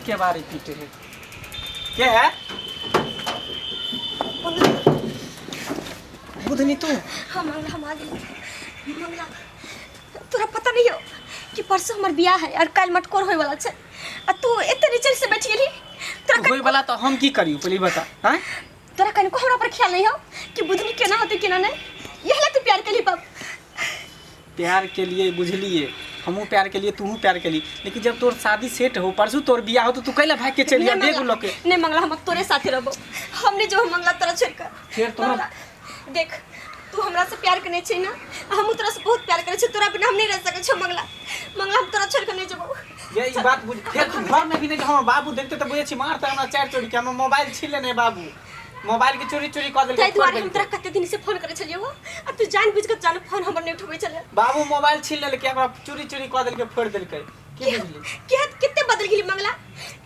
के बारे पीटे है क्या है बुधनी तू? हाँ मंगला हम आ गए। मंगला तोरा पता नहीं हो कि परसों हमार बियाह है और कल मटकोर होए वाला छे आ तू एते नीचे से बैठ गेली। तोरा होए वाला तो हम की करियो पहले बता। हां तोरा कन को हमरा पर ख्याल नहीं हो कि बुधनी केना होते केना नहीं? यहला तू प्यार के लिए बाप। प्यार के लिए बुझलिए हमहू प्यार के लिए तूहू प्यार के लिए लेकिन जब तोर शादी सेट हो परसों तोर बियाह हो तो तू कैला भाग के चली जा देख लो के नहीं मंगला हम तोरे साथे रहबो। हमने जो मंगला तोरा छोड़ कर फिर तोरा देख तू हमरा से प्यार करने छै ना हम तोरा से बहुत प्यार करे छै तोरा बिना हम नहीं रह सके छै मंगला। मंगला हम तोरा छोड़ के नहीं जेबो। ये ई बात बुझ फिर तू घर में भी नहीं हम बाबू देखते तो बुझे छी मारता हमरा चार चोरी के हम मोबाइल छीन लेने बाबू मोबाइल के चोरी चोरी कर देलके। तोरा हम तोरा कते दिन से फोन करे छलियो हो आ तू जान बुझ के जान फोन हमर नहीं उठबै छले। बाबू मोबाइल छीन लेलके हमरा चोरी चोरी कर देलके फोड़ देलके के बुझली के कितने बदल गेली मंगला।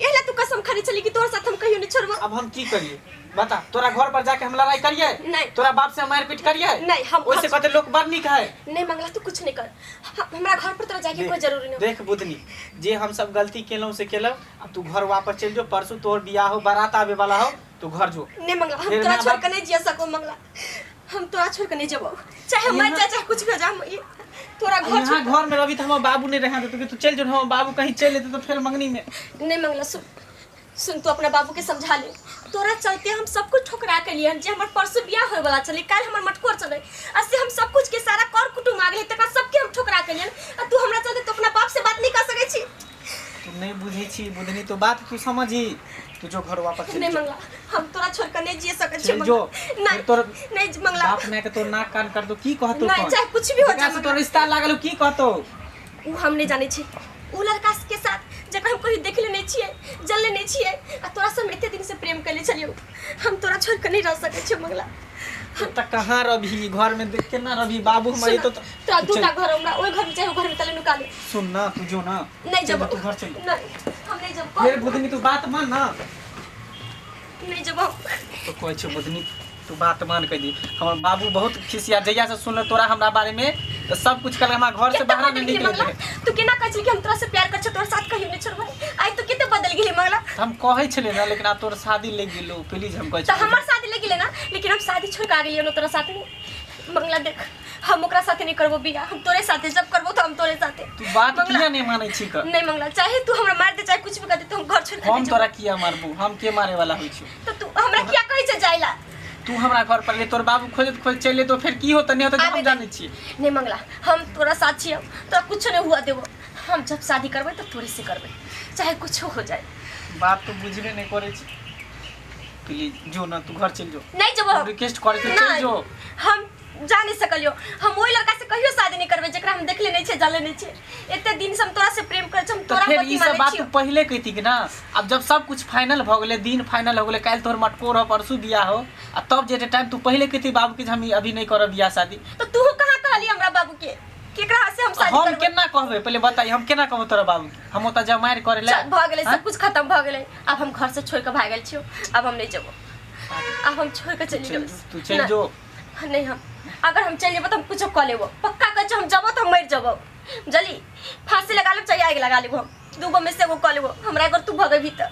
एहला तू कसम खाने चली कि तोर साथ हम कहियो नहीं छोड़बो। अब हम की करिए बता तोरा घर पर जाके हम लड़ाई करिए नहीं तोरा बाप से मारपीट करिए नहीं हम ओइसे कहते लोग बड़ निक है नहीं मंगला तू कुछ नहीं कर हमरा घर पर तोरा जाके कोई जरूरी नहीं। देख बुधनी जे हम सब गलती केलौ से केलौ अब तू घर वापस चल जो परसों तोर बियाह हो बारात आवे वाला हो तू घर जो। नहीं मंगला हम तोरा छोड़ के नहीं जिया सको मंगला हम तोरा छोड़ के नहीं जेबो चाहे मर जा चाहे कुछ भी हो जा हम तोरा घर यहाँ घर में रवि तो हम बाबू नहीं रहे तो तू चल जो हम बाबू कहीं चल लेते तो फिर मंगनी में नहीं मंगला सुन तू अपना बाबू के समझा ले तोरा चलते हम सब कुछ ठुकरा के लिए जे हमर परसों बियाह होय वाला चले काल हमर मटकोर चले अससे हम सब कुछ के सारा कर कुटुम आ गेले तका सब के हम ठुकरा के लिए आ तू हमरा चलते तो अपना बाप से बात नहीं कर सकै छी। तू नहीं बुझी छी बुधनी तो बात तू समझी तू जो घर वापस नहीं मंगला हम तोरा छोड़ के नहीं जी सकै छी जो नहीं तोर नहीं मंगला बाप ने के तो नाक कान कर दो की कहतो नहीं चाहे कुछ भी हो जाए तो रिश्ता लागल की कहतो उ हम नहीं जाने छी उ लड़का के साथ जकर हम कहीं देख ले नहीं छिए जल ले नहीं छिए आ तोरा से हम एते दिन से प्रेम कर ले छलियो हम तोरा छोड़ के नहीं रह सकै छी मंगला। त कहां रभी घर में देख के ना रभी बाबू हमारी तो तोरा दूटा घर हमरा ओइ घर में चाहे घर में तले निकाले सुन ना तू जो ना नहीं जब तू घर चल नहीं हम नहीं जब फिर बुधनी तू बात मान ना नहीं जब तो कोई छ बुधनी तू बात मान के दी हमर बाबू बहुत खिसिया जइया से सुनले तोरा हमरा बारे में तो सब कुछ कर हमरा घर से बाहर नहीं निकले तू केना कहै छी कि हम तोरा से प्यार कर छ तोरा साथ कहियो नहीं छोड़बै आई तो केते बदल गेली मंगला। हम कहै छले ना लेकिन अब तोर शादी ले गेलो प्लीज हम कहै त हमर शादी ले गेले ना लेकिन हम शादी छोड़ के आ गेलियो न तोरा साथ में मंगला देख हम ओकरा साथे नहीं करबो बियाह हम तोरे साथे जब करबो तो हम तोरे साथे। तू बात किया नहीं मानै छी क नहीं मंगला चाहे तू हमरा मार दे चाहे कुछ भी कर दे तो हम घर छोड़ के हम तोरा किया मारबू हम के मारे वाला होई छी तो तू हमरा किया कहै छ जाइला तू हमरा घर पर ले तोर बाबू खोजत खोज चले तो फिर की होता नहीं होता हम जाने छी। नहीं मंगला हम तोरा साथ छियो तो कुछ नहीं हुआ देबो हम जब शादी करबै तो तोरे से करबै चाहे कुछ हो जाए। बात तो बुझबे नहीं करे छी प्लीज जो ना तू घर चल जो नहीं जब रिक्वेस्ट करे तो चल जो हम जा नहीं सकलियो हम ओइ लड़का से कहियो शादी नहीं करबै जेकरा हम देखले नहीं छे जाले नहीं छे एते दिन से हम तोरा से प्रेम करे हम तोरा पति माने छी। बात तू पहले कहती कि ना अब जब सब कुछ फाइनल भ गेले दिन फाइनल हो गेले काल तोर मटकोर हो परसू बियाह हो आ तब जे टाइम तू पहले कहती बाबू के हम अभी नहीं करब बियाह शादी तो तू कहां कहली हमरा बाबू के केकरा से हम शादी हम केना कहबे पहले बताई हम केना कहबो तोरा बाबू के हम ओता जब मार करे ले भ गेले सब कुछ खत्म भ गेले अब हम घर से छोड़ के भाग गेल छियो अब हम नहीं जेबो अब हम छोड़ के चली जेबो तू चल जो नहीं हम अगर हम चल जेबो तो हम कुछ क लेबो पक्का कह हम जबो तो हम मर जबो जल्दी फांसी लगा लो चाहे आग लगा लेबो दूगो में से एगो क लेबो हमरा अगर तू भगेबी त